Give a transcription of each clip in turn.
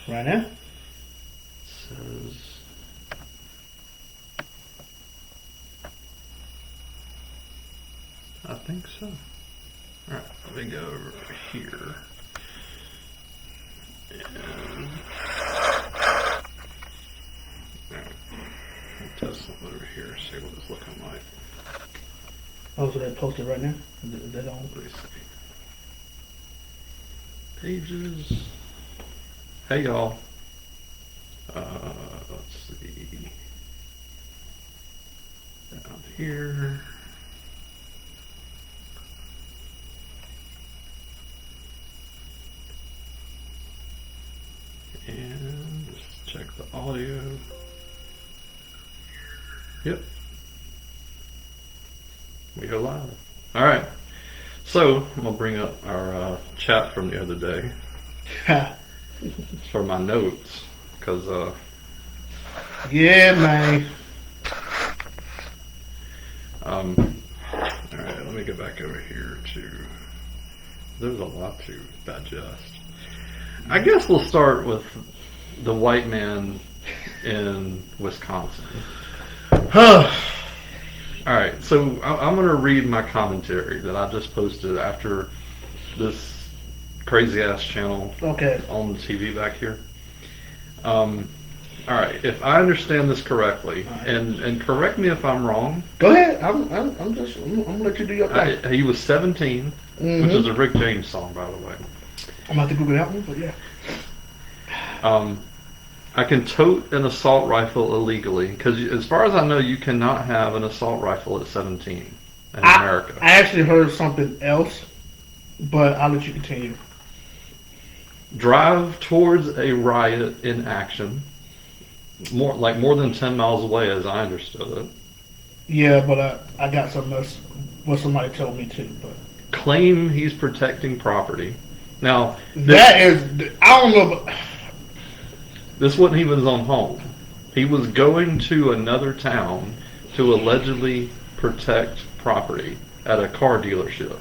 Right now? Says. I think so. Alright, let me go over here. And. Alright. I'll test something over here, see what it's looking like. Oh, so that posted right now? Is that on? Let me see. Pages. Hey y'all. Let's see. Down here. And just check the audio. Yep. We are live. Alright. So, I'm going to bring up our chat from the other day for my notes. Because, yeah, man. Alright, let me get back over here to... There's a lot to digest. I guess we'll start with the white man in Wisconsin. Alright, so I'm going to read my commentary that I just posted after this crazy ass channel on the TV back here. Alright, if I understand this correctly, and correct me if I'm wrong. Go ahead. I'm gonna let you do your thing. He was 17, which is a Rick James song, by the way. I'm about to Google that one, but yeah. I can tote an assault rifle illegally, because as far as I know, you cannot have an assault rifle at 17 in America. I actually heard something else, but I'll let you continue. Drive towards a riot in action, more than 10 miles away, as I understood it. Yeah, but I got something else. What somebody told me too. But claim he's protecting property. Now that is, I don't know. But this wasn't even his own home. He was going to another town to allegedly protect property at a car dealership.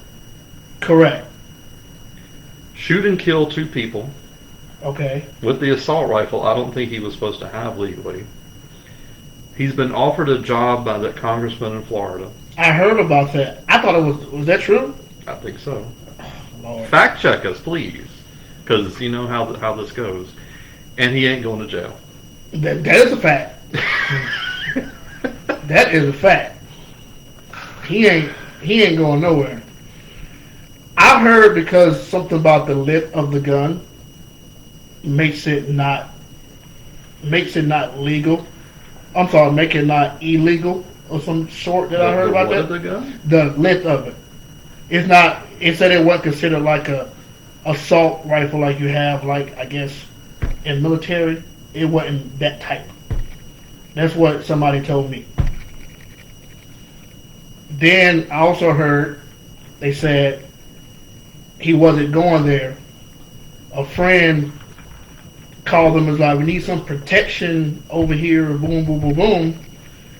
Correct. Shoot and kill 2 people. Okay. With the assault rifle, I don't think he was supposed to have legally. He's been offered a job by that congressman in Florida. I heard about that. I thought it was that true? I think so. Lord. Fact check us, please, because you know how this goes. And he ain't going to jail. That is a fact. That is a fact. He ain't going nowhere. I heard because something about the lip of the gun makes it not legal. I'm sorry, make it not illegal or some sort that I heard about that. The gun? The lip of it. It's not. It said it wasn't considered like a assault rifle like you have, like I guess in military. It wasn't that type. That's what somebody told me. Then I also heard they said he wasn't going there. A friend called him and was like, we need some protection over here, boom, boom, boom, boom.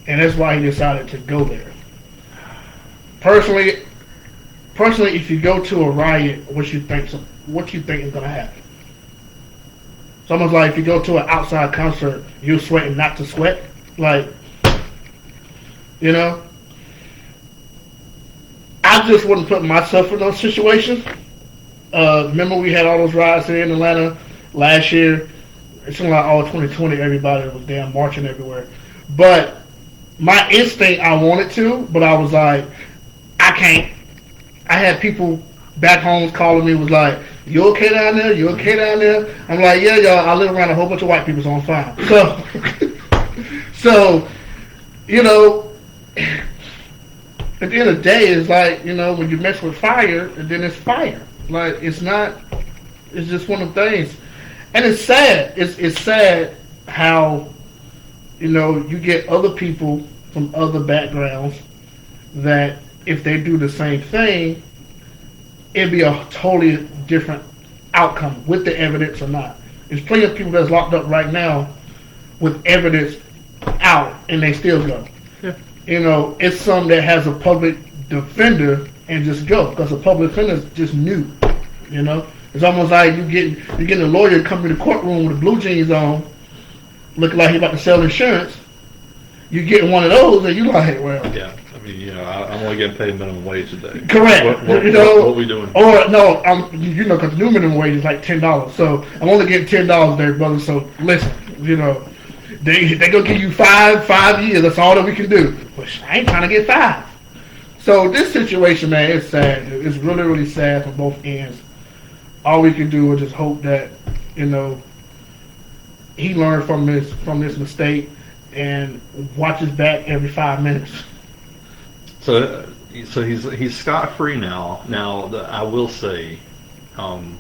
And that's why he decided to go there. Personally, if you go to a riot, what you think is going to happen? It's almost like if you go to an outside concert, you're sweating not to sweat. Like, you know? I just wouldn't put myself in those situations. Remember we had all those riots here in Atlanta last year? It seemed like all 2020 everybody was damn marching everywhere. But my instinct, I wanted to, but I was like, I can't. I had people back home calling me, was like, you okay down there? You okay down there? I'm like, yeah, y'all, I live around a whole bunch of white people, so I'm fine. So, you know, at the end of the day, it's like, you know, when you mess with fire, then it's fire. Like, it's just one of the things. And it's sad. It's sad how, you know, you get other people from other backgrounds that if they do the same thing, it'd be a totally different outcome with the evidence or not. There's plenty of people that's locked up right now with evidence out and they still go. Yeah. You know, it's some that has a public defender and just go because a public defender is just new. You know, It's almost like you getting a lawyer coming to the courtroom with the blue jeans on, looking like he about to sell insurance. You getting one of those, and you like, well, Yeah, I mean, I'm only getting paid minimum wage a day. correct. What we doing? Or no, because the new minimum wage is like $10. So I'm only getting $10 there, brother. So listen, they gonna give you 5 years. That's all that we can do. But I ain't trying to get 5. So this situation, man, it's sad. It's really, really sad from both ends. All we can do is just hope that he learned from this mistake and watches back every 5 minutes. So he's scot-free now. Now, I will say,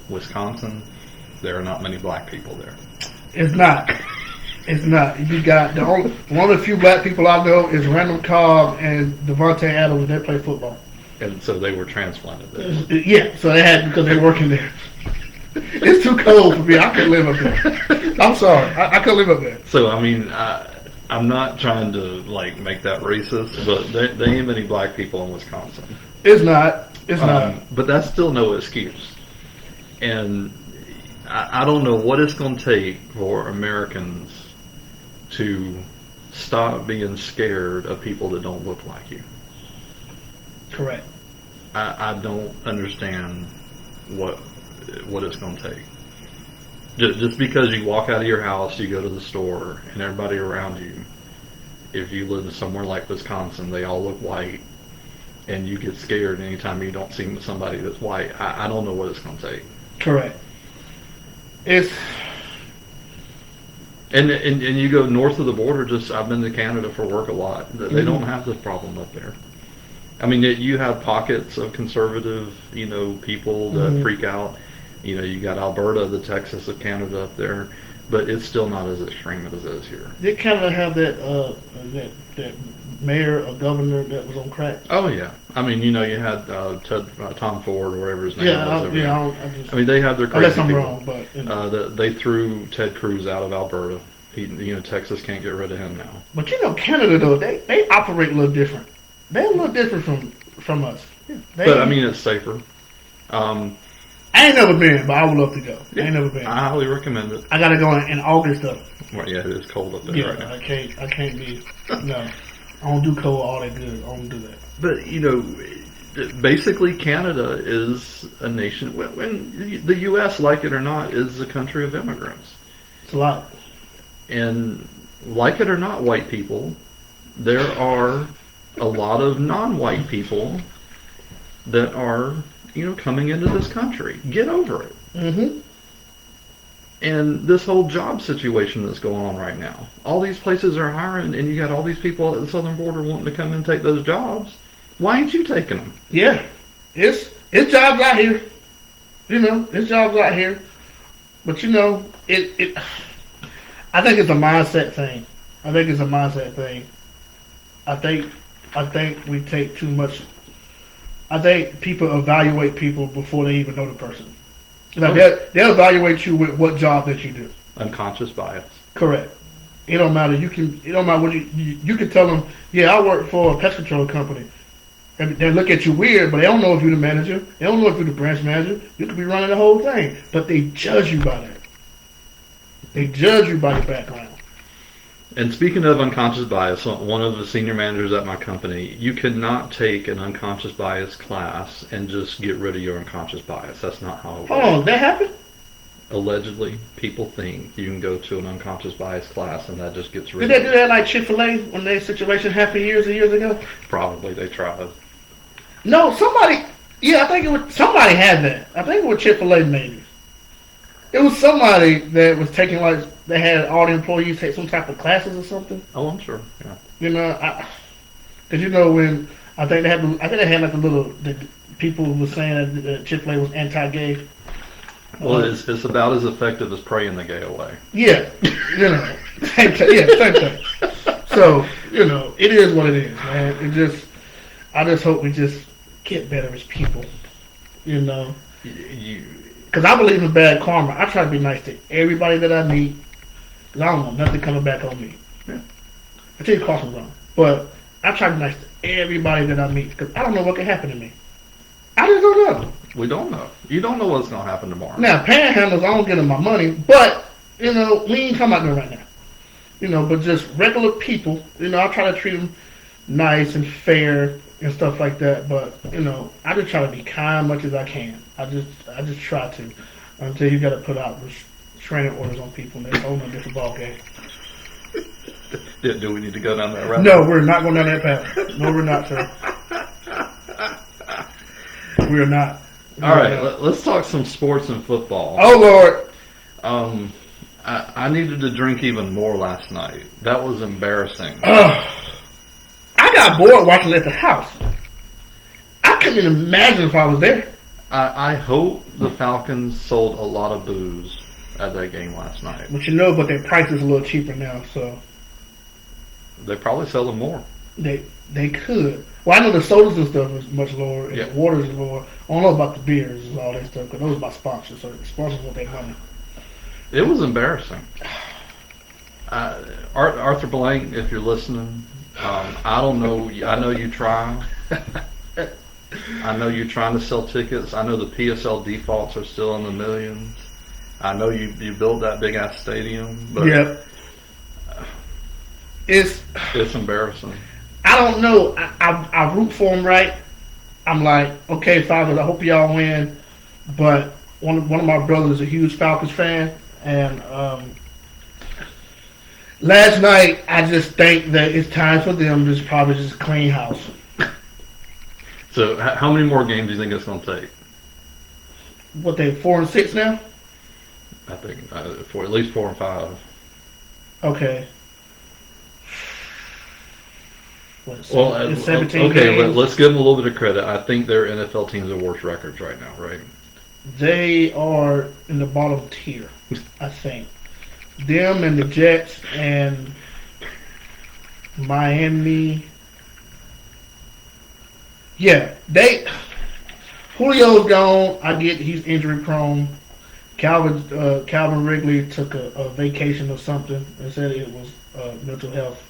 Wisconsin, there are not many black people there. It's not. It's not. You got one of the few black people I know is Randall Cobb and Devontae Adams. They play football. And so they were transplanted there. Yeah, so they had because they're working there. It's too cold for me. I couldn't live up there. I'm sorry. I couldn't live up there. So, I mean, I'm not trying to, make that racist, but there ain't many black people in Wisconsin. It's not. It's not. But that's still no excuse. And I don't know what it's going to take for Americans to stop being scared of people that don't look like you. Correct. I don't understand what it's going to take. Just because you walk out of your house, you go to the store, and everybody around you, if you live somewhere like Wisconsin, they all look white, and you get scared anytime you don't see somebody that's white. I don't know what it's going to take. Correct. It's... And you go north of the border, I've been to Canada for work a lot. They don't have this problem up there. I mean, you have pockets of conservative, people that freak out. You got Alberta, the Texas of Canada up there, but it's still not as extreme as it is here. Did Canada have that mayor or governor that was on crack? Oh yeah, I mean, you had Tom Ford or whatever his name was. I mean, they have their crazy unless I'm people. Wrong, but they threw Ted Cruz out of Alberta. Texas can't get rid of him now. But Canada though, they operate a little different. They're a little different from us. Yeah. But I mean, it's safer. I ain't never been, but I would love to go. I ain't never been. I highly recommend it. I gotta go in August though. Well, yeah, it is cold up there right now. I can't be. No, I don't do cold all that good. I don't do that. But basically, Canada is a nation. When the U.S., like it or not, is a country of immigrants. It's a lot. And like it or not, white people, there are a lot of non-white people that are, coming into this country. Get over it. Mm-hmm. And this whole job situation that's going on right now. All these places are hiring, and you got all these people at the southern border wanting to come and take those jobs. Why ain't you taking them? Yeah. It's jobs out here. It's jobs out here. But it I think it's a mindset thing. I think we take too much. I think people evaluate people before they even know the person. Like they'll evaluate you with what job that you do. Unconscious bias. Correct. It don't matter. It don't matter what you can tell them. Yeah, I work for a pest control company. And they look at you weird, but they don't know if you're the manager. They don't know if you're the branch manager. You could be running the whole thing, but they judge you by that. They judge you by your background. And speaking of unconscious bias, one of the senior managers at my company, you cannot take an unconscious bias class and just get rid of your unconscious bias. That's not how it works. Hold on, that happened? Allegedly, people think you can go to an unconscious bias class and that just gets rid Did of they do that like Chick-fil-A when their situation happened years and years ago? Probably they tried. No, somebody somebody had that. I think it was Chick-fil-A maybe. It was somebody that was taking they had all the employees take some type of classes or something. Oh, I'm sure. Yeah. Because when I think they had like the people were saying that Chick-fil-A was anti-gay. Well, it's about as effective as praying the gay away. Yeah, same thing. So it is what it is, man. I just hope we just get better as people. Because I believe in bad karma. I try to be nice to everybody that I meet. Because I don't want nothing coming back on me. Yeah. I tell you, Carson's wrong. But I try to be nice to everybody that I meet. Because I don't know what can happen to me. I just don't know. We don't know. You don't know what's going to happen tomorrow. Now, panhandlers, I don't get them my money, but, we ain't talking about them right now. But just regular people, I try to treat them nice and fair and stuff like that. But, I just try to be kind much as I can. I just try to until you got to put out restraining orders on people and they hold a different ball game. Do we need to go down that route? No, we're not going down that path. No, we're not, sir. We are not. All right, let's talk some sports and football. Oh, Lord. I needed to drink even more last night. That was embarrassing. I got bored watching it at the house. I couldn't even imagine if I was there. I hope the Falcons sold a lot of booze at that game last night. But their price is a little cheaper now, so They probably sell them more. they could. Well, I know the sodas and stuff is much lower, and Yeah. the waters is lower. I don't know about the beers and all that stuff, because those are my sponsors, so the sponsors want their money. It was embarrassing. Arthur Blank, if you're listening, I don't know. I know you try. I know you're trying to sell tickets. I know the PSL defaults are still in the millions. I know you built that big ass stadium, but Yeah. It's embarrassing. I don't know. I root for them, right? I'm like, okay, Falcons, I hope y'all win. But one of my brothers is a huge Falcons fan, and last night I just think that it's time for them to probably just clean house. So, how many more games do you think it's going to take? What, they 4-6 now? I think for at least 4 and 5. Okay. Well, it's 17 okay, games. let's give them a little bit of credit. I think their NFL teams are worse records right now, right? They are in the bottom tier, I think. Them and the Jets and Miami. Yeah, Julio's gone. I get he's injury prone. Calvin Wrigley took a vacation or something and said it was mental health.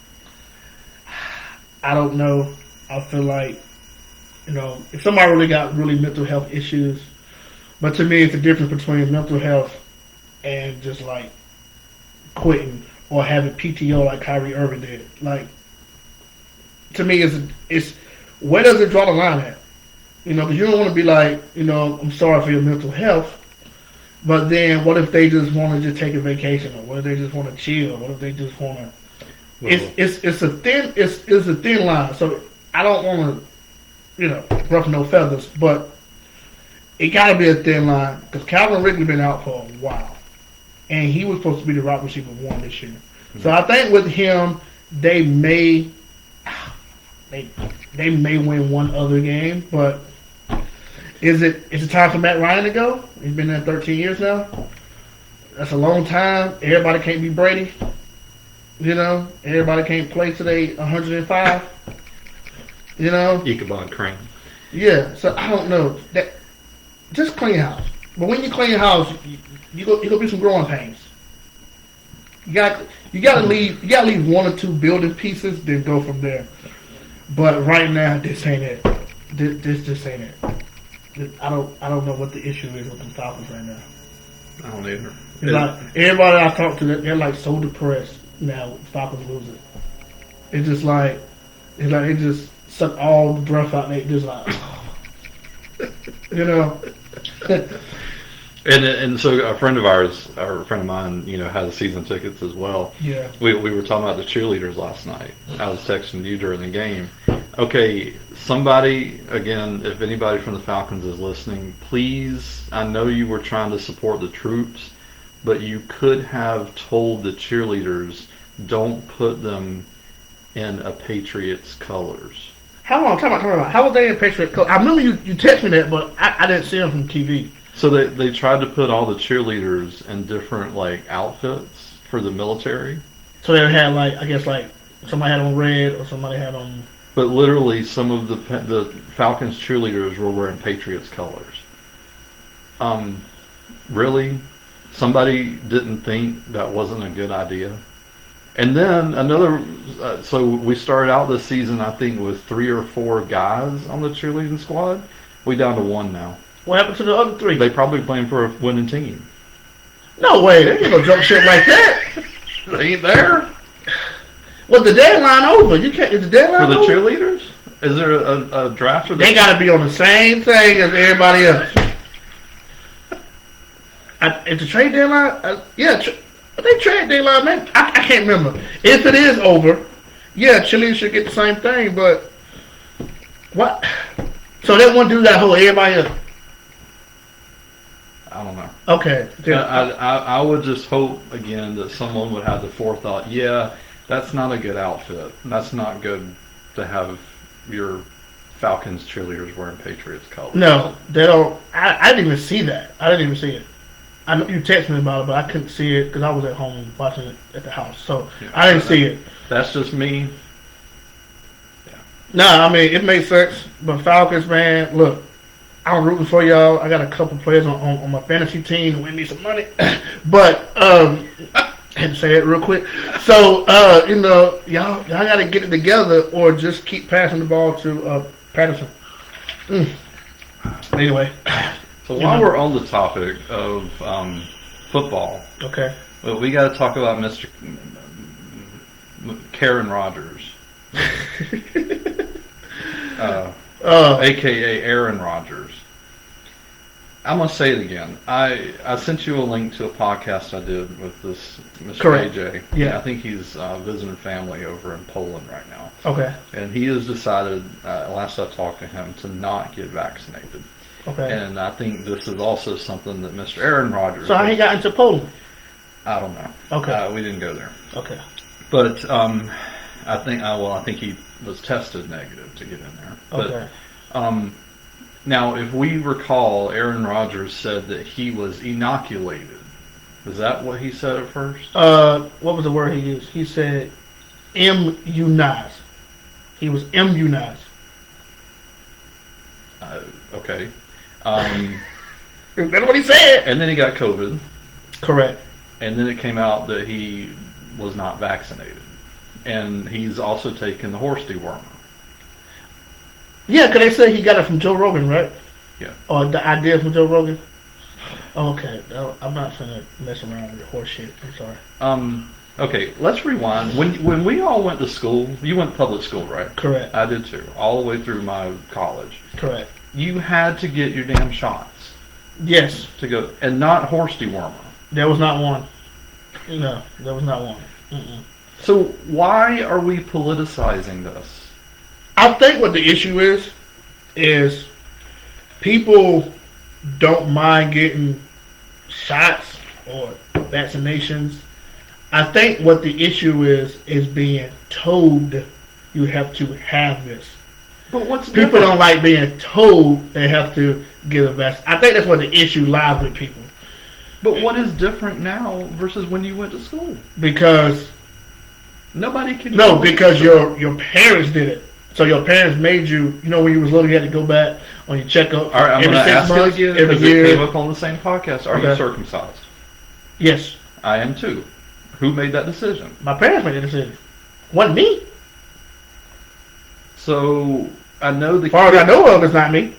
I don't know. I feel like, if somebody really got really mental health issues, but to me, it's the difference between mental health and just like quitting or having PTO like Kyrie Irving did. Like, to me, it's where does it draw the line at? Because you don't want to be like, I'm sorry for your mental health, but then what if they just want to just take a vacation, or what if they just want to chill? What if they just want to? It's a thin line. So I don't want to, ruffle no feathers, but it got to be a thin line because Calvin Wrigley been out for a while, and he was supposed to be the wide receiver one this year. Mm-hmm. So I think with him, they may win one other game, but is it time for Matt Ryan to go? He's been there 13 years now. That's a long time. Everybody can't be Brady. Everybody can't play today 105. Ichabod Crane. Yeah, so I don't know. That just clean house. But when you clean house, you go be some growing pains. You gotta leave one or two building pieces, then go from there. But right now, this ain't it. This just ain't it. I don't know what the issue is with the Falcons right now. I don't either. It's like, everybody I talk to, they're like so depressed now with Falcons losing. It's like it just sucked all the breath out. They just like, And so a friend of mine, has season tickets as well. Yeah. We were talking about the cheerleaders last night. I was texting you during the game. Okay, somebody, again, if anybody from the Falcons is listening, please, I know you were trying to support the troops, but you could have told the cheerleaders, don't put them in a Patriots colors. How long? Talk about. How was they in Patriot colors? I remember you texted me that, but I didn't see them from TV. So they tried to put all the cheerleaders in different outfits for the military. So they had I guess somebody had on red or somebody had on. But literally, some of the Falcons cheerleaders were wearing Patriots colors. Really, somebody didn't think that wasn't a good idea. And then so we started out this season, I think, with 3 or 4 guys on the cheerleading squad. We down to 1 now. What happened to the other 3? They probably playing for a winning team. No way. They ain't gonna jump shit like that. They ain't there. Was the deadline over? You can't. Is the deadline For the over? cheerleaders? Is there a draft? They gotta be on the same thing as everybody else. Is the trade deadline? Yeah, I think trade deadline, man. I can't remember. If it is over, yeah, cheerleaders should get the same thing. But what? So they want to do that whole everybody else. I don't know. Okay. I would just hope again that someone would have the forethought. Yeah, that's not a good outfit. That's not good to have your Falcons cheerleaders wearing Patriots colors. No, they don't. I didn't even see that. I didn't even see it. I know you texted me about it, but I couldn't see it because I was at home watching it at the house. So yeah, I didn't see it. That's just me. Yeah. Nah, I mean, it makes sense. But Falcons, man, look, I'm rooting for y'all. I got a couple players on my fantasy team to win me some money. But I had to say it real quick. So, y'all got to get it together or just keep passing the ball to Patterson. Anyway. So while we're on the topic of football, okay, well, we got to talk about Mr. Karen Rodgers, a.k.a. Aaron Rodgers. I'm going to say it again. I sent you a link to a podcast I did with this Mr. Correct. AJ. Yeah. I think he's visiting family over in Poland right now. Okay. And he has decided, last I talked to him, to not get vaccinated. Okay. And I think this is also something that Mr. Aaron Rodgers... So how he got into Poland? I don't know. Okay. We didn't go there. Okay. But I think he was tested negative to get in there. Okay. But now, if we recall, Aaron Rodgers said that he was inoculated. Is that what he said at first? What was the word he used? He said immunized. He was immunized. Okay. That's what he said. And then he got COVID. Correct. And then it came out that he was not vaccinated. And he's also taken the horse dewormer. Yeah, because they say he got it from Joe Rogan, right? Yeah. Or the idea from Joe Rogan? Okay. No, I'm not going to mess around with horse shit. I'm sorry. Okay, let's rewind. When we all went to school, you went to public school, right? Correct. I did too, all the way through my college. Correct. You had to get your damn shots. Yes. To go, and not horse dewormer. There was not one. No, there was not one. Mm-mm. So why are we politicizing this? I think what the issue is people don't mind getting shots or vaccinations. I think what the issue is being told you have to have this. But what's people different? don't like being told they have to get a vaccine. I think that's where the issue lies with people. But what is different now versus when you went to school? Because nobody can. No, because your parents did it. So your parents made you. You know, when you was little, you had to go back on your checkup. All right, I'm going to ask it again every because year. It came up on the same podcast. Are you circumcised? Yes, I am too. Who made that decision? My parents made the decision. Wasn't me. So I know the. As far as I know of, it's not me.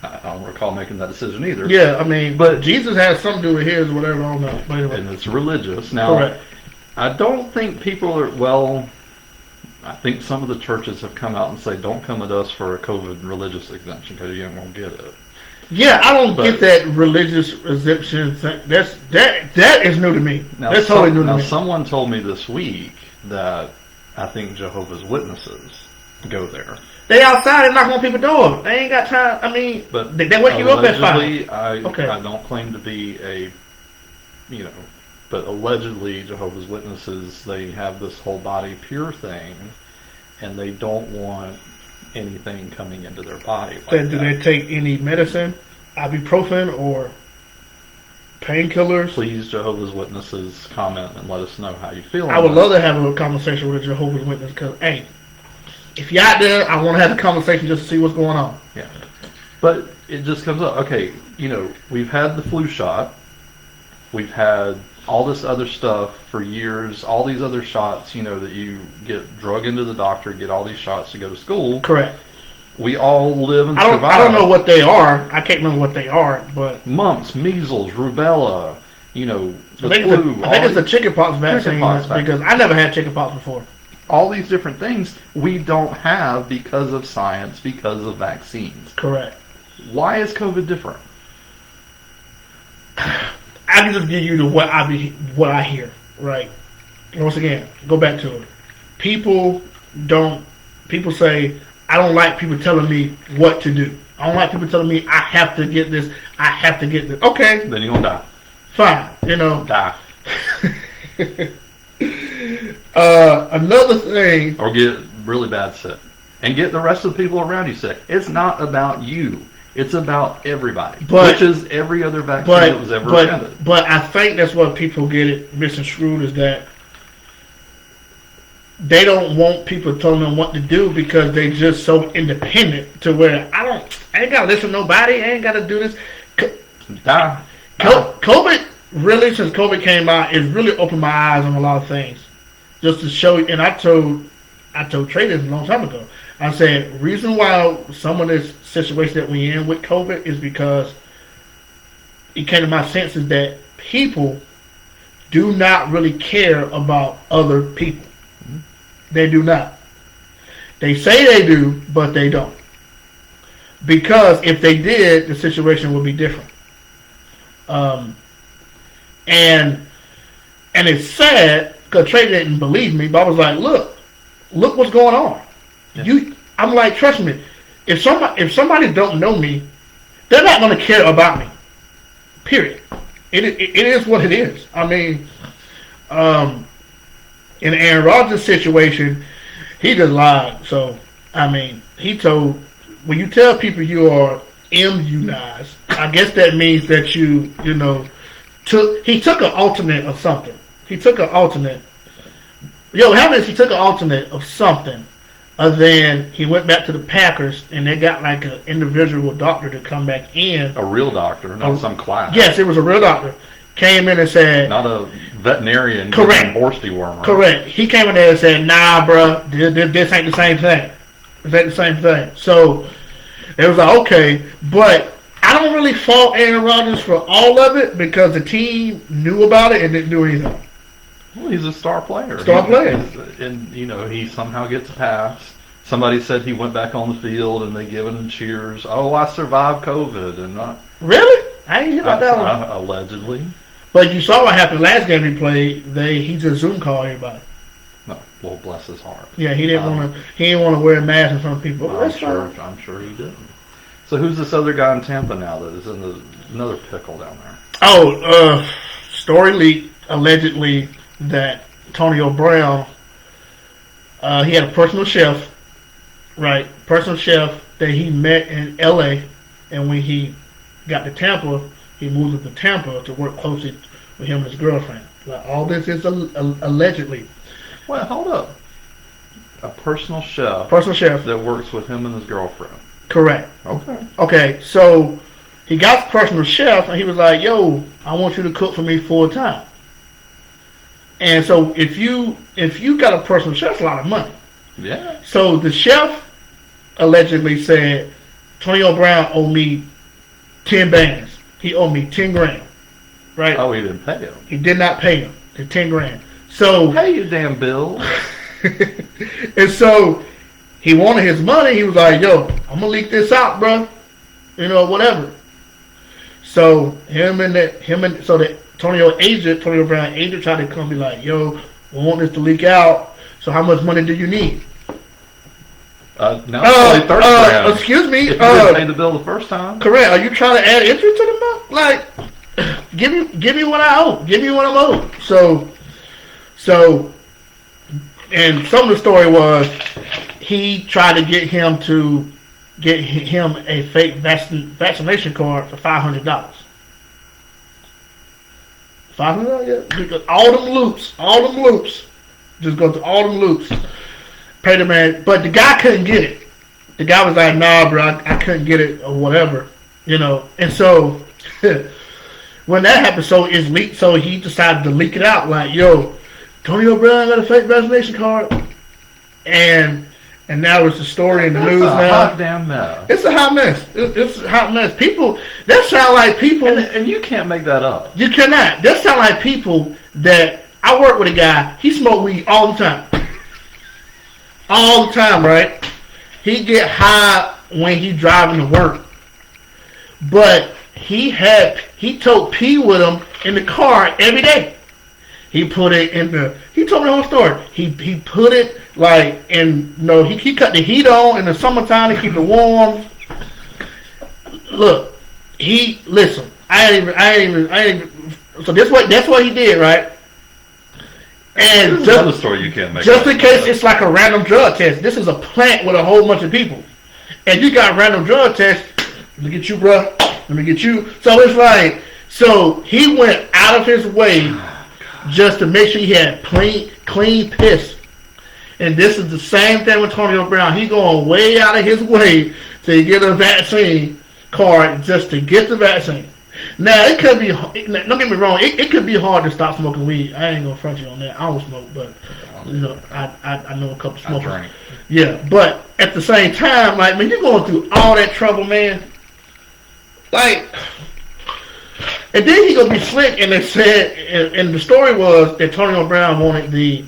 I don't recall making that decision either. Yeah, I mean, but Jesus has something to do with his or whatever. I don't know. But anyway. And it's religious. Now, correct. I don't think people are, well, I think some of the churches have come out and say, don't come at us for a COVID religious exemption because you ain't going to get it. Yeah, I don't get that religious exemption thing. That is new to me. Now, that's totally new to me. Now, someone told me this week that I think Jehovah's Witnesses go there. They outside and knock on people's door. They ain't got time. I mean, but they wake you up at 5. I don't claim to be but allegedly Jehovah's Witnesses, they have this whole body pure thing, and they don't want anything coming into their body. Like do they take any medicine, ibuprofen or painkillers? Please, Jehovah's Witnesses, comment and let us know how you feel. I would love to have a conversation with a Jehovah's Witness because, hey, if you're out there, I want to have a conversation just to see what's going on. Yeah. But it just comes up. Okay, we've had the flu shot. We've had all this other stuff for years. All these other shots, that you get drug into the doctor, get all these shots to go to school. Correct. We all live and I survive. don't know what they are. I can't remember what they are, but Mumps, measles, rubella, the I think flu. it's the chickenpox vaccine vaccine. because I never had chickenpox before. All these different things we don't have because of science, because of vaccines. Correct. Why is COVID different? I can just give you what I hear. Right. Once again, go back to it. People say, I don't like people telling me what to do. I don't like people telling me I have to get this, I have to get this. Okay. Then you're going to die. Fine. Die. Another thing. Or get really bad sick. And get the rest of the people around you sick. It's not about you. It's about everybody. Which is every other vaccine that was ever invented. But I think that's what people get it misconstrued is that they don't want people telling them what to do because they just so independent to where I ain't got to listen to nobody. I ain't got to do this. COVID really, since COVID came out, it's really opened my eyes on a lot of things. Just to show you, and I told Trey this a long time ago. I said, reason why some of this situation that we in with COVID is because it came to my senses that people do not really care about other people. They do not. They say they do, but they don't. Because if they did, the situation would be different. And it's sad because Trey didn't believe me, but I was like, look what's going on. Yeah. I'm like, trust me, if somebody don't know me, they're not going to care about me. Period. It is what it is. I mean, in Aaron Rodgers' situation, he just lied. So, I mean, he told, when you tell people you are immunized, I guess that means that he took an alternate of something. He took an alternate. He took an alternate of something. Then he went back to the Packers, and they got like an individual doctor to come back in. A real doctor, not some class. Yes, it was a real doctor. Came in and said... Not a veterinarian. Correct. Borsty worm. Correct. He came in there and said, nah, bro, this ain't the same thing. This ain't the same thing. So, it was like, okay, but I don't really fault Aaron Rodgers for all of it because the team knew about it and didn't do anything. Well, he's a star player. And, he somehow gets a pass. Somebody said he went back on the field and they given him cheers. Oh, I survived COVID. And really? I didn't hear about that one. Allegedly. But you saw what happened last game he played. He just Zoom called everybody. No, well, bless his heart. Yeah, he didn't want to wear a mask in front of people. I'm sure he didn't. So who's this other guy in Tampa now that is in another pickle down there? Oh, story leaked allegedly that Antonio Brown, he had a personal chef, right? Personal chef that he met in L.A. and when he got to Tampa, he moved to Tampa to work closely with him and his girlfriend. Like, all this is allegedly. Well, hold up. A personal chef. Personal chef that works with him and his girlfriend. Correct. Okay. So he got personal chef, and he was like, "Yo, I want you to cook for me full time." And so if you got a personal chef, it's a lot of money. Yeah. So the chef allegedly said, Antonio Brown owed me 10 bands. He owed me 10 grand. Right? Oh, he didn't pay him. He did not pay him the 10 grand. So pay your damn bill. And so he wanted his money. He was like, "Yo, I'm gonna leak this out, bro. Whatever." So so the Antonio Brown agent tried to come be like, "Yo, we want this to leak out. So how much money do you need?" Now it's only $30,000. Excuse me. If you didn't pay the bill the first time. Correct. Are you trying to add interest to the month? Like, give me what I owe. Give me what I'm owed. So, and some of the story was he tried to get him a fake vaccination card for $500. $500, yeah. Because all them loops. Just go through all them loops. Pay the man, but the guy couldn't get it. The guy was like, "Nah, bro, I couldn't get it or whatever," And so when that happened, so it's leaked. So he decided to leak it out, like, "Yo, Antonio Brown got a fake vaccination card," and and now it's a story in the That's news a now. hot damn mess. It's a hot mess. It's a hot mess. People, that sound like people. And you can't make that up. You cannot. That sound like people that I work with a guy. He smoke weed all the time. All the time, right? He get high when he driving to work, but he took P with him in the car every day. He put it in the. He told me the whole story. He put it like in. No, he cut the heat on in the summertime to keep it warm. Look, listen. I ain't even. So that's what he did, right? And This is another story you can't make. Just in case it's like a random drug test. This is a plant with a whole bunch of people, and you got random drug tests. Let me get you, bro. Let me get you. So it's like, so he went out of his way just to make sure he had clean piss. And this is the same thing with Antonio Brown. He going way out of his way to get a vaccine card just to get the vaccine. Now, it could be, don't get me wrong, it could be hard to stop smoking weed. I ain't going to front you on that. I don't smoke, but, you know, I know a couple smokers. I drink. Yeah, but at the same time, like, man, you're going through all that trouble, man. Like, and then he gonna be slick, and they said, and the story was that Antonio Brown wanted the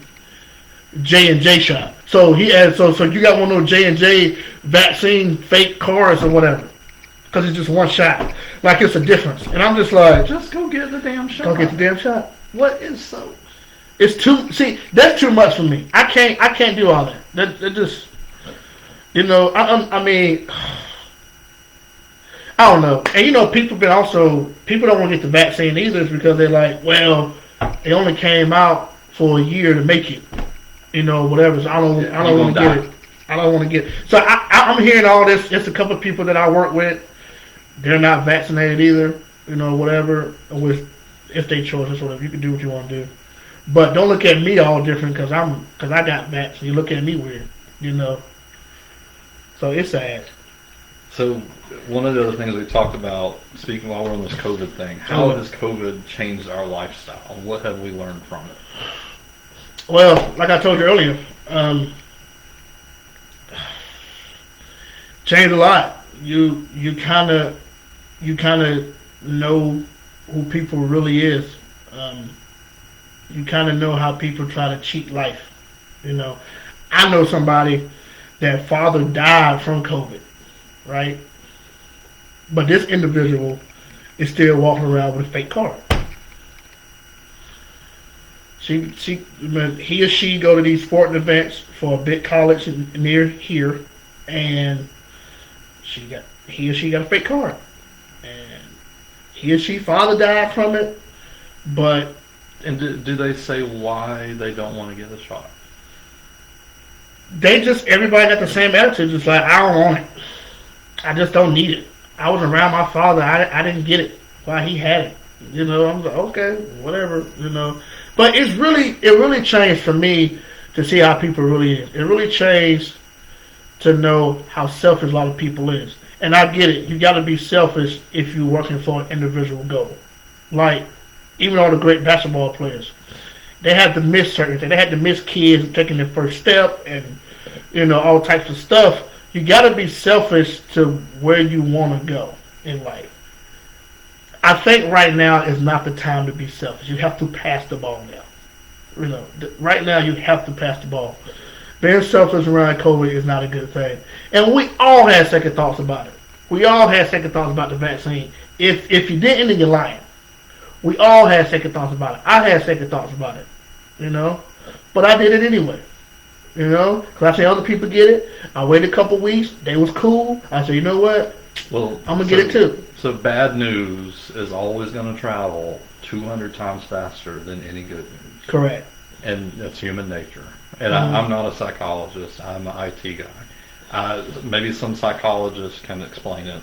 J&J shot. So he had, so you got one of those J&J vaccine fake cards or whatever, because it's just one shot. Like, it's a difference, and I'm just like, Just go get the damn shot. go get the damn shot. What is so? It's too. See, that's too much for me. I can't do all that. That just, you know. I mean, I don't know. And you know, people don't want to get the vaccine either, is because they're like, well, it only came out for a year to make it. You know, whatever. So I don't want to get it. I don't want to get it. So I'm hearing all this. Just a couple of people that I work with, they're not vaccinated either. You know, whatever. If they choose, that's whatever. You can do what you want to do. But don't look at me all different because I got vaccinated. You look at me weird. You know. So it's sad. So one of the other things we talked about, speaking while we're on this COVID thing, how has COVID changed our lifestyle? What have we learned from it? Well, like I told you earlier, changed a lot. You kind of know who people really is. You kind of know how people try to cheat life. You know, I know somebody that father died from COVID, right? But this individual is still walking around with a fake card. He or she go to these sporting events for a big college near here, and he or she got a fake card, and he or she father died from it, but. And do they say why they don't want to get a shot? Everybody got the same attitude. Just like, I don't want it. I just don't need it. I was around my father. I didn't get it while he had it. You know, I'm like, okay, whatever, you know. But it really changed for me to see how people really is. It really changed to know how selfish a lot of people is. And I get it. You got to be selfish if you're working for an individual goal. Like, even all the great basketball players, they had to miss certain things. They had to miss kids taking their first step and, you know, all types of stuff. You got to be selfish to where you want to go in life. I think right now is not the time to be selfish. You have to pass the ball now. You know, right now you have to pass the ball. Being selfish around COVID is not a good thing. And we all had second thoughts about it. We all had second thoughts about the vaccine. If you didn't, then you're lying. We all had second thoughts about it. I had second thoughts about it, you know. But I did it anyway, you know. Because I said other people get it. I waited a couple weeks. They was cool. I said, you know what? Well, I'm going to get it too. So bad news is always going to travel 200 times faster than any good news. Correct. And that's human nature. And I'm not a psychologist. I'm an IT guy. Maybe some psychologists can explain it.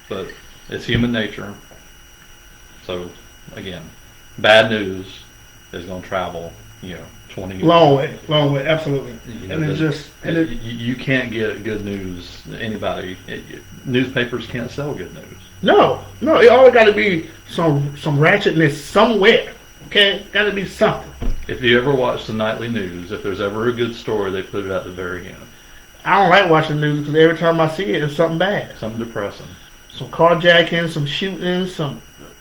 But it's human nature. So, again, bad news is going to travel, 20 years. Long way, absolutely. You can't get good news. Anybody, newspapers can't sell good news. No, it always got to be some ratchetness somewhere. Okay, got to be something. If you ever watch the nightly news, if there's ever a good story, they put it at the very end. I don't like watching the news because every time I see it, it's something bad. Something depressing. Some carjacking, some shooting,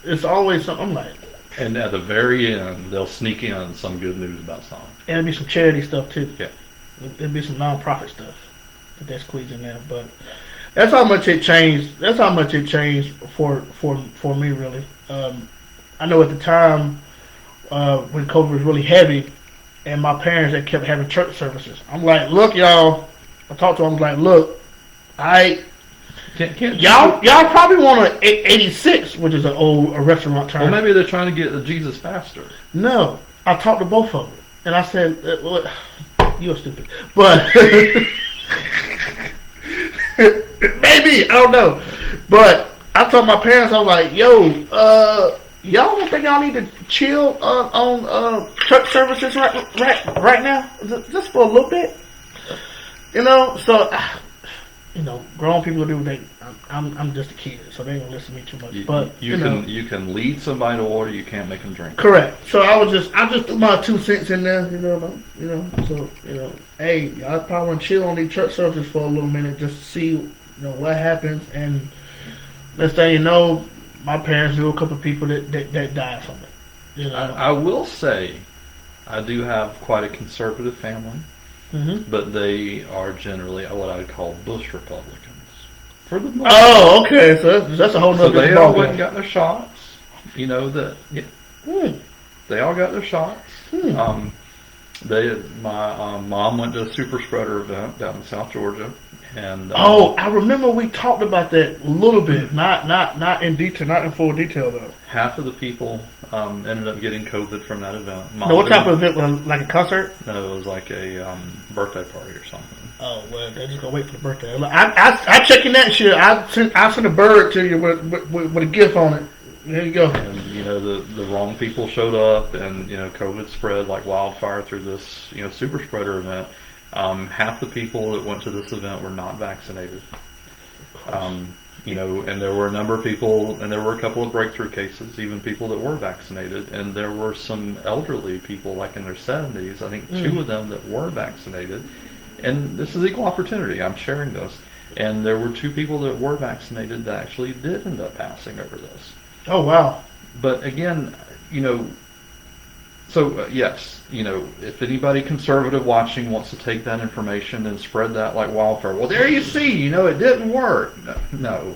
it's always something. I'm like, And at the very end, they'll sneak in some good news about something. and it'll be some charity stuff too. Yeah. It'll be some non-profit stuff that they squeeze in there. But that's how much it changed. That's how much it changed for me, really. I know at the time when COVID was really heavy, and my parents that kept having church services. I'm like, look, y'all. I talked to them. I'm like, look, y'all probably want an 86, which is a restaurant term. Well, maybe they're trying to get the Jesus faster. No, I talked to both of them, and I said, well, you're stupid, but maybe, I don't know. But I told my parents, I was like, yo, y'all don't think y'all need to chill on church services right now, just for a little bit, you know? So, you know, grown people do what they. I'm just a kid, so they don't listen to me too much. But you can lead somebody to water, you can't make them drink. Correct. So I just threw my 2 cents in there, So hey, y'all probably want to chill on these church services for a little minute, just to see, what happens. And next thing you know, my parents knew a couple of people that died from it. I will say, I do have quite a conservative family, but they are generally what I would call Bush Republicans. For the most part. Okay, so that's a whole nother. So they all went and got their shots. They all got their shots. My mom went to a super spreader event down in South Georgia, and I remember we talked about that a little bit, not in detail, not in full detail though. Half of the people ended up getting COVID from that event. No, what type of event was it? Like a concert? No, it was like a birthday party or something. Oh well, they're just gonna wait for the birthday. I checking that shit. I sent a bird to you with a gift on it. There you go. And the wrong people showed up, and COVID spread like wildfire through this super spreader event. Half the people that went to this event were not vaccinated. And there were a number of people, and there were a couple of breakthrough cases, even people that were vaccinated, and there were some elderly people, like in their 70s, I think 2 of them that were vaccinated. And this is equal opportunity. I'm sharing this. And there were 2 people that were vaccinated that actually did end up passing over this. Oh, wow. But again, yes, if anybody conservative watching wants to take that information and spread that like wildfire, well, there you see, it didn't work. No.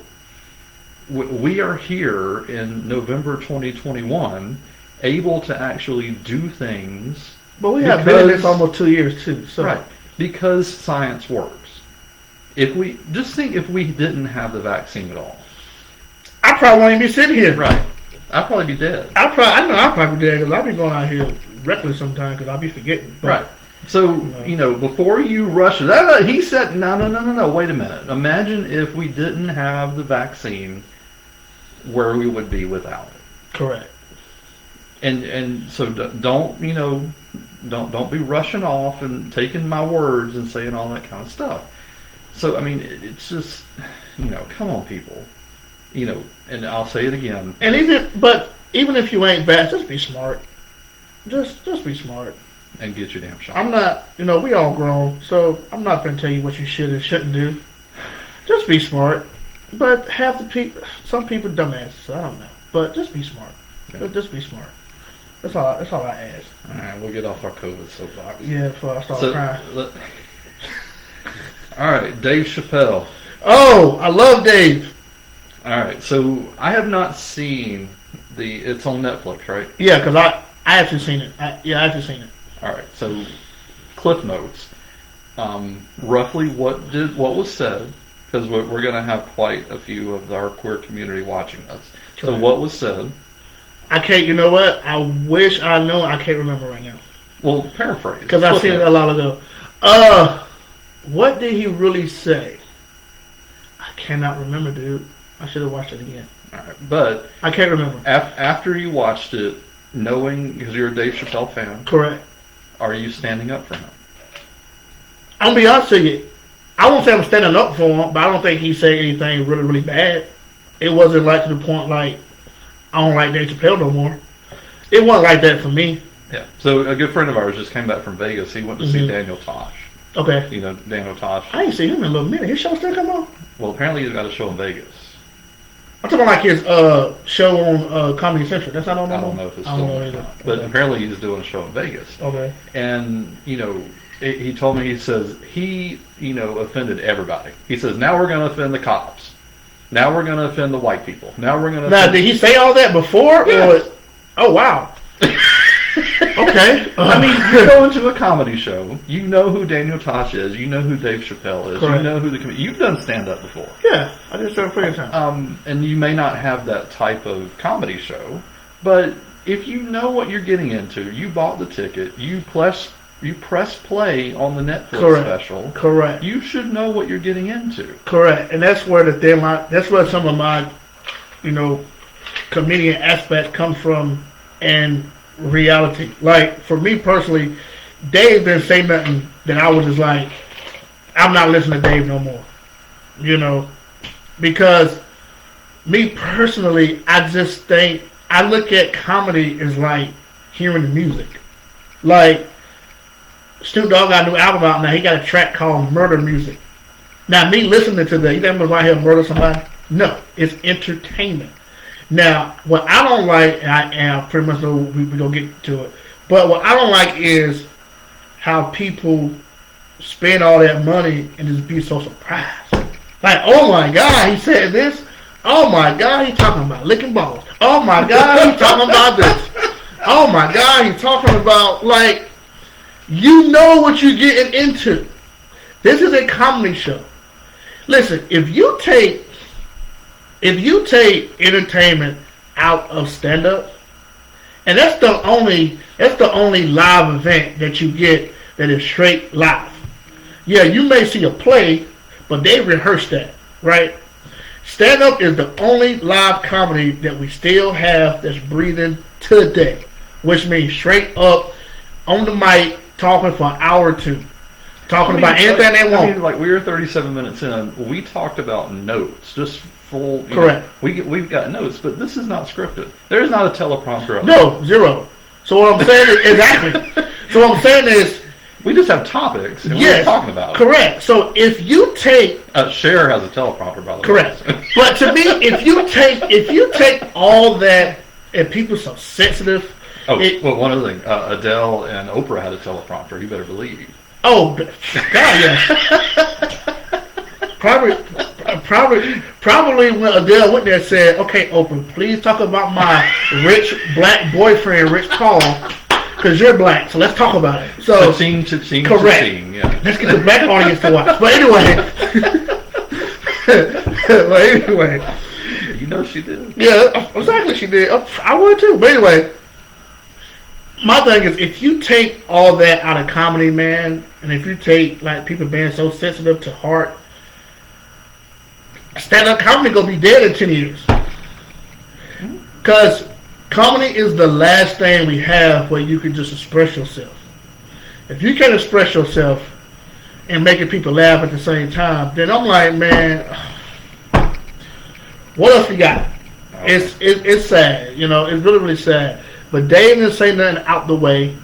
We are here in November 2021, able to actually do things. But we have been in this almost 2 years, too. So. Right. Because science works. If we didn't have the vaccine at all, I probably wouldn't be sitting here. Right. I'd probably be dead. I know I'd probably be dead because I'll be going out here reckless sometimes because I'll be forgetting. But, right. So, before you rush it, he said, no, wait a minute. Imagine if we didn't have the vaccine, where we would be without it. Correct. And so don't be rushing off and taking my words and saying all that kind of stuff. So, I mean, it's just, come on, people. And I'll say it again. And even if you ain't bad, just be smart. Just be smart. And get your damn shot. I'm not, we all grown, so I'm not going to tell you what you should and shouldn't do. Just be smart. But some people dumbasses, so I don't know. But just be smart. Yeah. Just be smart. That's all I ask. All right, we'll get off our COVID soapbox. Yeah, before I start crying. All right, Dave Chappelle. Oh, I love Dave. All right, so I have not seen it's on Netflix, right? Yeah, because I actually seen it. I actually seen it. All right, so Cliff Notes. Roughly what was said, because we're going to have quite a few of our queer community watching us. So what was said? I can't, you know what? I wish I know. I can't remember right now. Well, paraphrase. Because I seen it a lot ago. What did he really say? I cannot remember, dude. I should have watched it again. All right, but I can't remember. After you watched it, knowing, because you're a Dave Chappelle fan. Correct. Are you standing up for him? I'm going to be honest with you. I won't say I'm standing up for him, but I don't think he said anything really, really bad. It wasn't like to the point like, I don't like Dave Chappelle no more. It wasn't like that for me. Yeah. So a good friend of ours just came back from Vegas. He went to see Daniel Tosh. Okay. You know, Daniel Tosh. I ain't seen him in a little minute. His show still come on? Well, apparently he's got a show in Vegas. I'm talking about like his show on Comedy Central. That's not on no I more? don't know if it's I don't still know on or either. not. But Okay. apparently he's doing a show in Vegas. Okay. And, you know, he told me, he says, he, you know, offended everybody. He says, now we're going to offend the cops. Now we're going to offend the white people. Now we're going to Now, offend... did he say all that before? Yes. Or, oh, wow. Okay. I mean, you go into a comedy show, you know who Daniel Tosh is, you know who Dave Chappelle is, Correct. you know who you've done stand-up before. Yeah, I just started plenty of time. And you may not have that type of comedy show, but if you know what you're getting into, you bought the ticket, you press play on the Netflix Correct. special. Correct. You should know what you're getting into. Correct. And that's where that's where some of my, you know, comedian aspects come from and reality. Like, for me personally, Dave didn't say nothing that I was just like, I'm not listening to Dave no more. You know? Because me personally, I just think, I look at comedy as like hearing the music. Like, Snoop Dogg got a new album out now. He got a track called Murder Music. Now, me listening to that, you think I'm going to murder somebody? No, it's entertainment. Now, what I don't like, and I pretty much know we're going to get to it, but what I don't like is how people spend all that money and just be so surprised. Like, oh my God, he said this. Oh my God, he's talking about licking balls. Oh my God, he's talking about this. Oh my God, he's talking about, like, you know what you're getting into. This is a comedy show. Listen, if you take entertainment out of stand-up, and that's the only live event that you get that is straight live. Yeah, you may see a play, but they rehearse that, right? Stand-up is the only live comedy that we still have that's breathing today, which means straight up on the mic, talking for an hour or two. Talking about anything they want. I mean, like, we were 37 minutes in. We talked about notes, just full. Correct. We've got notes, but this is not scripted. There is not a teleprompter up. No, zero. So what I'm saying is, exactly. So what I'm saying is, we just have topics, and yes, we're talking about it. Correct. So if you take... Cher has a teleprompter, by the way. Correct. But to me, if you take all that, and people so sensitive... Oh, well, one other thing. Adele and Oprah had a teleprompter. You better believe. Oh, God, yeah. Probably when Adele went there and said, okay, Oprah, please talk about my rich black boyfriend, Rich Paul, because you're black, so let's talk about it. So, Cha-ching, cha-ching, correct. cha-ching, yeah. Let's get the black audience to watch. But anyway. You know she did. Yeah, exactly, she did. I would too. But anyway, my thing is, if you take all that out of comedy, man, and if you take, like, people being so sensitive to heart, stand-up comedy gonna be dead in 10 years. Because comedy is the last thing we have where you can just express yourself. If you can't express yourself and making people laugh at the same time, then I'm like, man, what else we got? It's sad, you know, it's really, really sad. But Dave didn't say nothing out the way.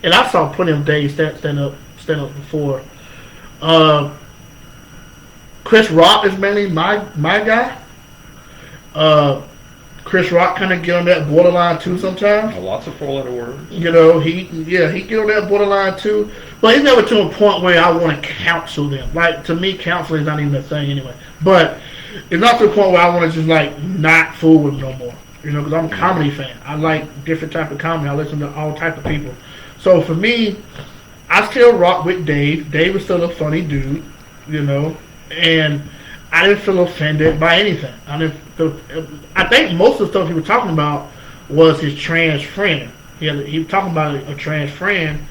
And I saw plenty of Dave stand up before. Chris Rock is mainly my guy. Chris Rock kind of get on that borderline too sometimes. Lots of four-letter words. You know, he get on that borderline too. But he's never to a point where I want to counsel them. Like, to me, counseling is not even a thing anyway. But it's not to the point where I want to just, like, not fool with him no more. You know, because I'm a comedy fan. I like different type of comedy. I listen to all type of people. So for me, I still rock with Dave. Dave is still a funny dude, you know. And I didn't feel offended by anything. I think most of the stuff he was talking about was his trans friend. He was talking about a trans friend.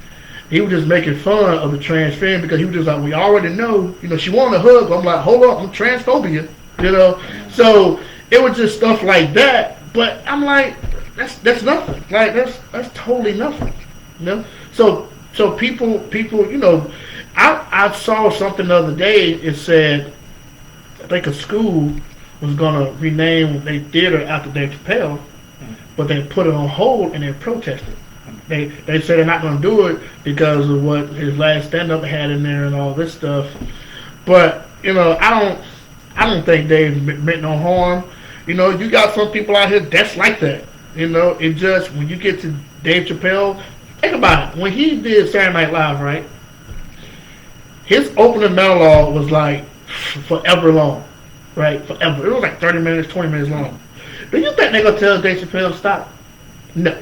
He was just making fun of the trans friend because he was just like, we already know, you know, she wanted a hug. I'm like, hold on, I'm transphobia, you know. So it was just stuff like that. But I'm like, that's nothing. Like, that's totally nothing, you know. So people, you know, I saw something the other day. It said, I think a school was gonna rename their theater after Dave Chappelle, but they put it on hold and they protested. they say they're not going to do it because of what his last stand-up had in there and all this stuff. But I don't think Dave meant no harm. You got some people out here that's like that. It just when you get to Dave Chappelle, think about it. When he did Saturday Night Live, right? His opening monologue was like forever long, right? Forever. It was like 30 minutes, 20 minutes long. Do you think they're going to tell Dave Chappelle to stop? No.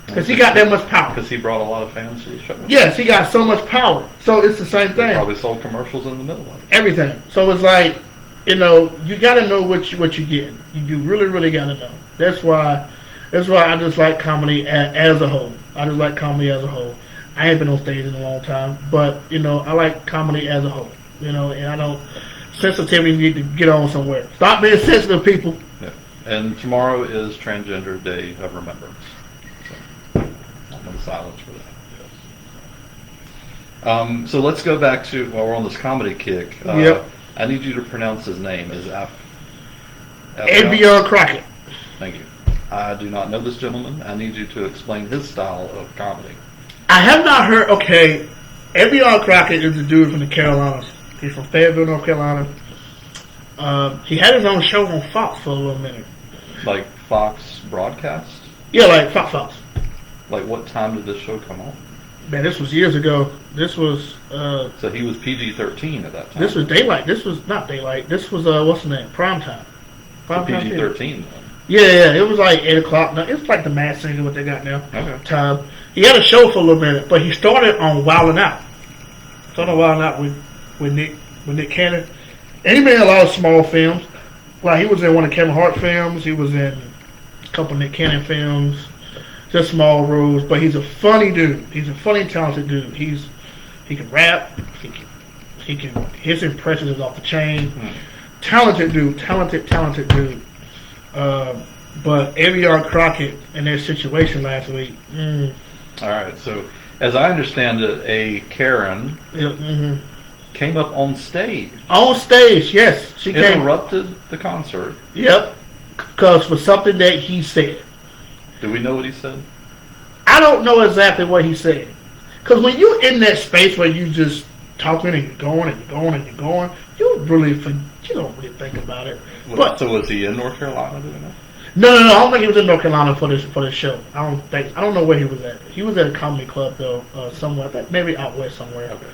Because he got that much power. Because he brought a lot of fans to the show. Yes, he got so much power. So it's the same thing. He probably sold commercials in the middle of it. Everything. So it's like, you got to know what you're getting. You really, really got to know. That's why I just like comedy as a whole. I just like comedy as a whole. I ain't been on stage in a long time, but I like comedy as a whole. And I don't sensitivity need to get on somewhere. Stop being sensitive, people. Yeah. And tomorrow is Transgender Day of Remembrance. So, no silence for that. So let's go back to while we're on this comedy kick. Yep. I need you to pronounce his name. Is Avion Crockett. Thank you. I do not know this gentleman. I need you to explain his style of comedy. I have not heard. Okay, Avion Crockett is a dude from the Carolinas. He's from Fayetteville, North Carolina. He had his own show on Fox for a little minute. Like Fox broadcast? Yeah, like Fox. Like what time did this show come on? Man, this was years ago. This was. So he was PG-13 at that time. This was daylight. This was not daylight. This was what's the name? Prime time. PG-13 then. Yeah, it was like 8 o'clock. Now it's like the Masked Singer what they got now. Okay. Time. He had a show for a little minute, but he started on Wildin' Out. With Nick Cannon. And he made a lot of small films. Like he was in one of Kevin Hart films. He was in a couple Nick Cannon films. Just small roles, but he's a funny dude. He's a funny, talented dude. He can rap. He can. His impression is off the chain. Talented dude. Talented dude. But Avion Crockett in their situation last week. All right. So as I understand it, a Karen came up on stage. On stage, yes, she interrupted the concert. Yep, because for something that he said. Do we know what he said? I don't know exactly what he said. Because when you're in that space where you just talking and you're going and you're going and you're going, you don't really think about it. So was he in North Carolina doing that? No. I don't think he was in North Carolina for this show. I don't know where he was at. He was at a comedy club though, somewhere. I think maybe out west somewhere. Okay.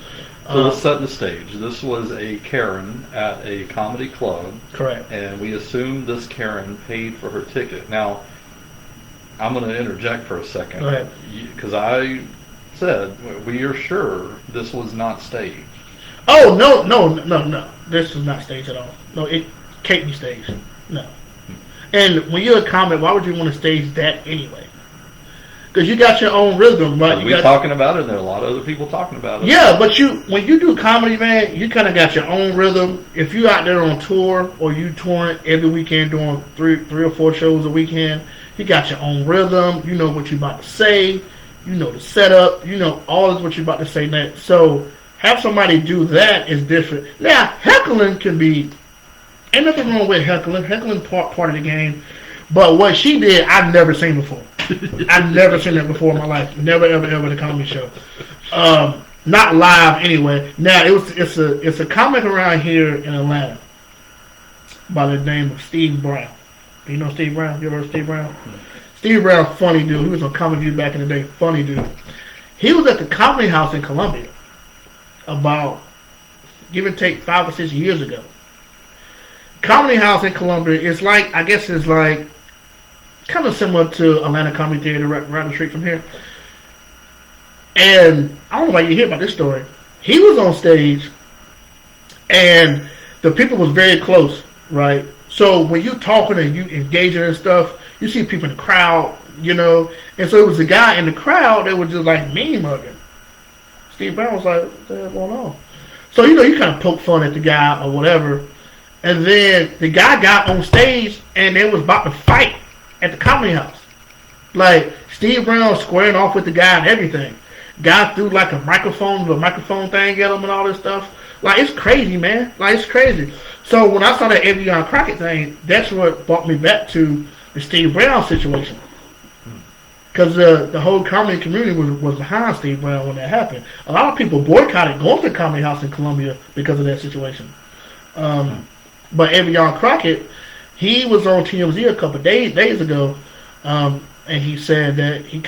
So let's set the stage. This was a Karen at a comedy club. Correct. And we assume this Karen paid for her ticket. Now, I'm going to interject for a second. Go ahead. Because I said, we are sure this was not staged. Oh, no. This is not staged at all. No, it can't be staged. No. And when you're a comic, why would you want to stage that anyway? Because you got your own rhythm, right? We're talking about it, and there are a lot of other people talking about it. Yeah, but when you do comedy, man, you kind of got your own rhythm. If you out there on tour or you touring every weekend doing three or four shows a weekend, you got your own rhythm. You know what you're about to say. You know the setup. You know all of what you're about to say next. So have somebody do that is different. Now, heckling can be, ain't nothing wrong with heckling. Heckling part of the game. But what she did, I've never seen before. I've never seen that before in my life. Never, ever at a comedy show. Not live anyway. Now it's a comic around here in Atlanta by the name of Steve Brown. Do you know Steve Brown? You ever heard of Steve Brown? Steve Brown, funny dude. He was on Comedy View back in the day. Funny dude. He was at the Comedy House in Columbia about, give and take, 5 or 6 years ago. Comedy House in Columbia is like, I guess it's like kind of similar to Atlanta Comedy Theater right the street from here. And I don't know why you hear about this story. He was on stage and the people was very close, right? So when you talking and you engaging and stuff, you see people in the crowd, you know. And so it was a guy in the crowd that was just like mean mugging. Steve Brown was like, what the hell going on? So, you know, you kind of poke fun at the guy or whatever. And then the guy got on stage and they was about to fight at the Comedy House. Like, Steve Brown squaring off with the guy and everything. Guy threw like a microphone thing at him and all this stuff. Like, it's crazy, man. Like, it's crazy. So when I saw that Avion Crockett thing, that's what brought me back to the Steve Brown situation. because the whole comedy community was behind Steve Brown when that happened. A lot of people boycotted going to the Comedy House in Columbia because of that situation. But Evian Crockett, he was on TMZ a couple of days ago, and he said that he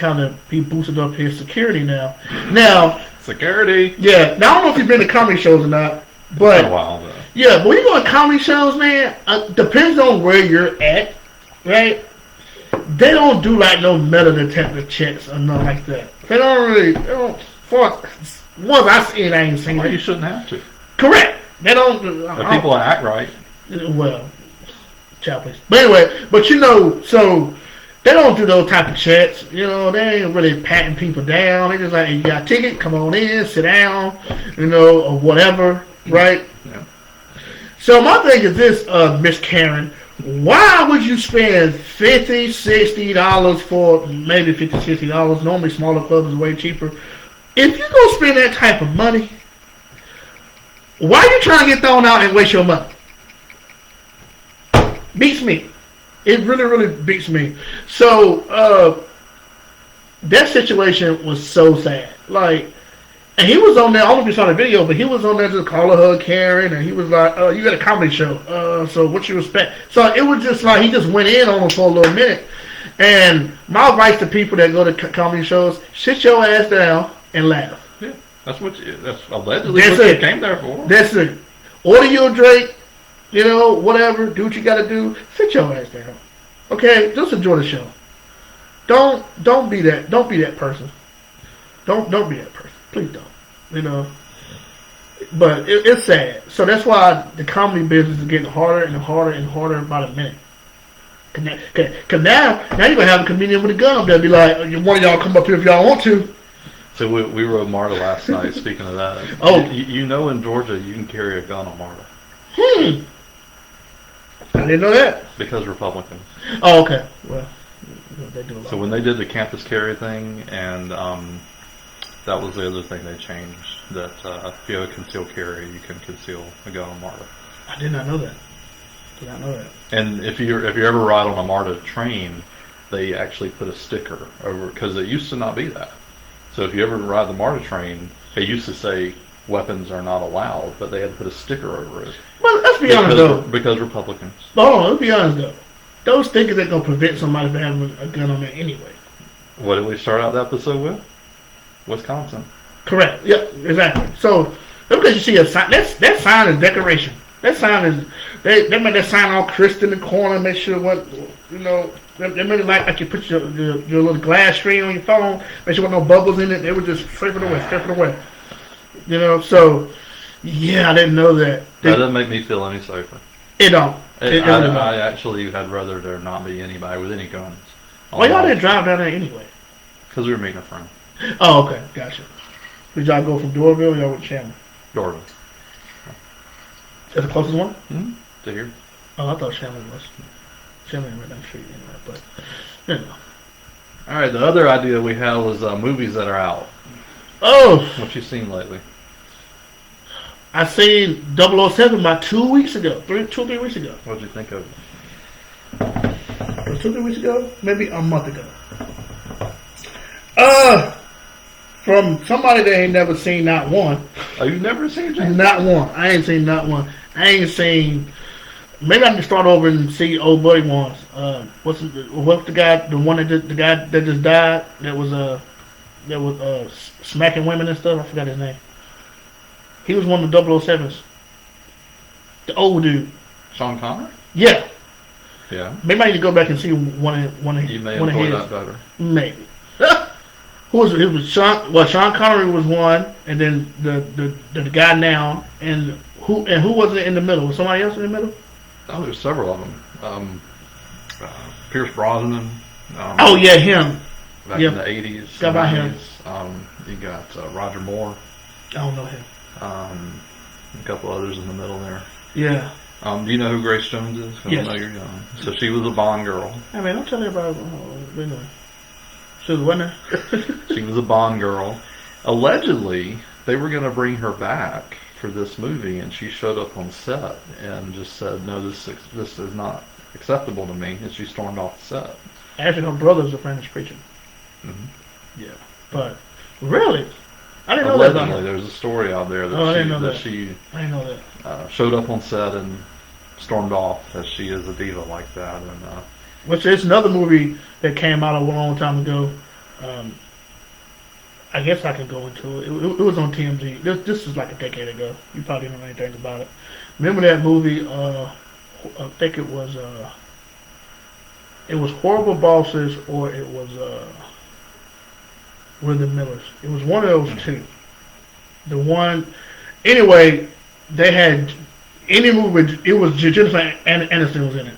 boosted up his security now. Now, security. Yeah. Now I don't know if you've been to comedy shows or not, but it's been a while though. Yeah, but when you go to comedy shows, man, depends on where you're at, right? They don't do like no metal detector checks or nothing like that. They don't. For once I seen, I ain't seen Well, it. you shouldn't have to. Correct. They don't. If people act right. Well, child please. But anyway, so they don't do those type of checks. You know, they ain't really patting people down. They just like, you got a ticket, come on in, sit down, or whatever, right? Yeah. So my thing is this, Miss Karen, why would you spend $50, $60 for maybe $50, $60? Normally smaller clubs is way cheaper. If you go spend that type of money, why are you trying to get thrown out and waste your money? Beats me. It really, really beats me. So, that situation was so sad. And he was on there, I don't know if you saw the video, but he was on there just calling her Karen, and he was like, you got a comedy show, so what you expect? So it was just like, he just went in on her for a little minute. And my advice to people that go to comedy shows, sit your ass down and laugh. Yeah, that's allegedly what you came there for. That's it. Order you a drink, whatever, do what you gotta do, sit your ass down. Okay, just enjoy the show. Don't be that person. Don't be that person. Please don't. But it's sad. So that's why the comedy business is getting harder and harder and harder by the minute. Cause now you're gonna have a comedian with a gun up there, be like, one of y'all come up here if y'all want to. So we were at MARTA last night. Speaking of that, in Georgia you can carry a gun on MARTA. I didn't know that. Because Republicans. Oh, okay. Well, they do a lot. So when they did the campus carry thing, and that was the other thing they changed, that if you have a concealed carry, you can conceal a gun on MARTA. I did not know that. And if you ever ride on a MARTA train, they actually put a sticker over, because it used to not be that. So if you ever ride the MARTA train, it used to say weapons are not allowed, but they had to put a sticker over it. Well, let's be honest though. Because Republicans. Hold on, let's be honest though. Those stickers ain't gonna prevent somebody from having a gun on there anyway. What did we start out the episode with? Wisconsin. Correct. Yep, exactly. So because you see a sign, that sign is decoration. That sign is they made that sign all crisp in the corner, make sure they made it like you put your little glass screen on your phone, make sure there were no bubbles in it. They were just scraping away. So yeah, I didn't know that. That doesn't make me feel any safer. It don't. I actually had rather there not be anybody with any guns. Why y'all didn't drive down there anyway? Because we were meeting a friend. Oh, okay, gotcha. Did y'all go from Doraville or y'all went to Chandler? Doraville. Is that the closest one? Mm-hmm. To here. Oh, I thought Chandler was. Chandler right down the street anyway, but All right, the other idea we had was movies that are out. Oh! What you seen lately? I seen 007 about 2 weeks ago. 3 weeks ago. What did you think of it? It was 2-3 weeks ago? Maybe a month ago. From somebody that ain't never seen not one. Oh, you've never seen James? Not one. I ain't seen not one. I ain't seen. Maybe I can start over and see old buddy ones. What's the guy? The guy that just died. That was smacking women and stuff. I forgot his name. He was one of the 007s. The old dude. Sean Connery? Yeah. Yeah. Maybe I need to go back and see one of You may one of enjoy his. that better. Maybe. Who was it? Was Sean? Well, Sean Connery was one, and then the guy now, and who was it in the middle? Was somebody else in the middle? Oh, there's several of them. Pierce Brosnan. Oh yeah, him. Back in the 80s. Got by him. You got Roger Moore. I don't know him. A couple others in the middle there. Yeah. Do you know who Grace Jones is? Yes. I know you're young. So she was a Bond girl. I mean, don't tell everybody. She was what now? She was a Bond girl. Allegedly, they were going to bring her back for this movie, and she showed up on set and just said, "No, this is not acceptable to me," and she stormed off the set. Actually, her brother's a French preacher. Yeah, but really, I didn't know that about Allegedly, her. there's a story out there that Oh, I she didn't know that that. she I didn't know that. showed up on set and stormed off. That she is a diva like that, and Which is another movie that came out a long time ago. Um, I guess I can go into it. It was on TMZ. This is like a decade ago. You probably don't know anything about it. Remember that movie? I think it was Horrible Bosses, or it was We're the Millers. It was one of those two. The one, anyway, they had any movie. It was Jennifer Aniston was in it,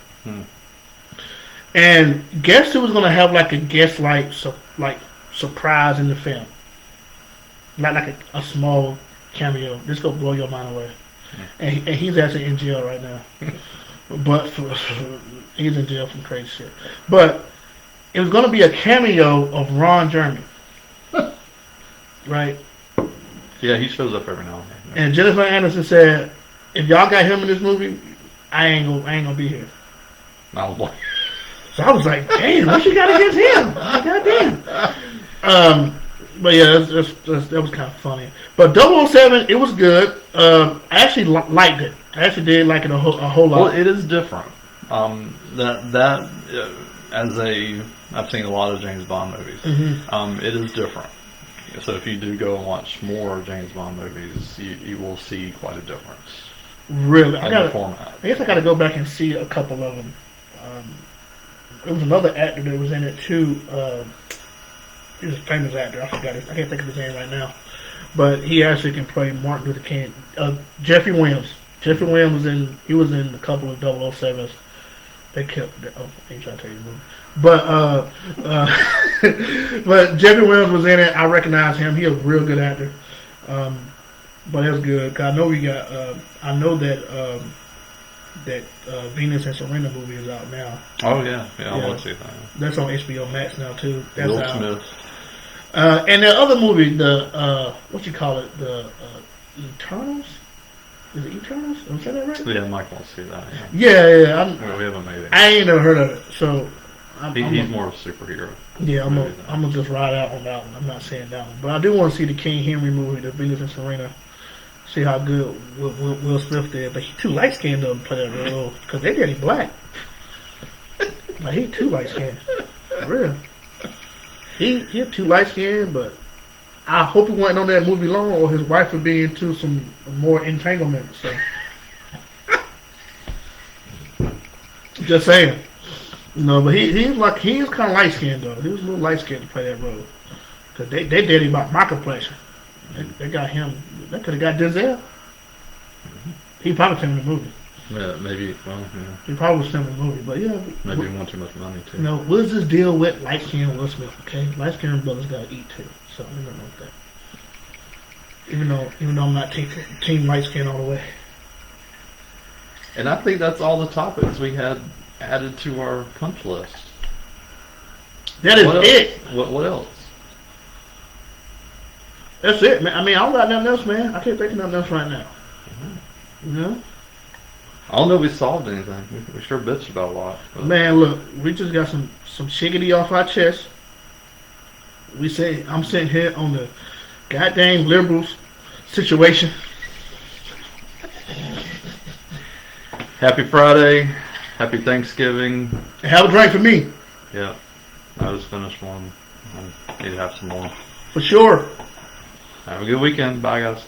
and guess who was going to have like a guest like surprise in the film, like a small cameo. This gonna blow your mind away, and he's actually in jail right now, but he's in jail from crazy shit. But it was going to be a cameo of Ron Jeremy, right? yeah, he shows up every now and then. And Jennifer Aniston said, "If y'all got him in this movie, I ain't gonna be here." And I was like, So I was like, "Damn, what you got against him? Goddamn." But yeah, that was kind of funny. But 007, it was good. I actually liked it. I actually did like it a whole lot. well, it is different. I've seen a lot of James Bond movies. It is different. So if you do go and watch more James Bond movies, you will see quite a difference Really, in the format. I guess I got to go back and see a couple of them. There was another actor that was in it too. He was a famous actor. I forgot I can't think of his name right now. But he actually can play Martin Luther King. Jeffrey Williams. Jeffrey Williams was in a couple of 007s. They kept. Oh, I ain't trying to tell you the movie. But but Jeffrey Williams was in it. I recognize him. He's a real good actor. But that's good. 'Cause I know we got. I know that Venus and Serena movie is out now. Oh yeah, I want to see that. That's on HBO Max now too. That's Will out. Smith. And the other movie, the what you call it, the Eternals. Is it Eternals? Am I saying that right? Yeah, Mike wants to see that. Yeah. Yeah. Well, we haven't made it. I ain't never heard of it, so He's more of a superhero. Yeah, I'm movie gonna just ride out on that one. I'm not saying that one, but I do want to see the King Henry movie, the Venus and Serena. See how good Will Smith did, but he too light skinned to play that role because they did him black. Like he too light skinned, for real. He too light skinned, but I hope he wasn't on that movie long, or his wife would be into some more entanglement. So, just saying. No, but he's kind of light skinned though. He was a little light skinned to play that role because they did him about my complexion. They got him. They could have got Denzel. He probably filmed the movie. Yeah, maybe. Well, yeah. He probably was filming the movie, but yeah. Maybe he wants too much money too. You know, what's this deal with light skinned Will Smith? Okay, light skinned brothers gotta eat too. So we don't know that. Even though I'm not team light skin all the way. And I think that's all the topics we had added to our punch list. That is What else? it. What else? That's it, man. I mean, I don't got nothing else, man. I can't think of nothing else right now. You know? I don't know if we solved anything. We sure bitched about a lot. But Man, look, we just got some shiggity off our chest. I'm sitting here on the goddamn liberals situation. Happy Friday. Happy Thanksgiving. And have a drink for me. Yeah. I just finished one. I need to have some more. For sure. Have a good weekend. Bye, guys.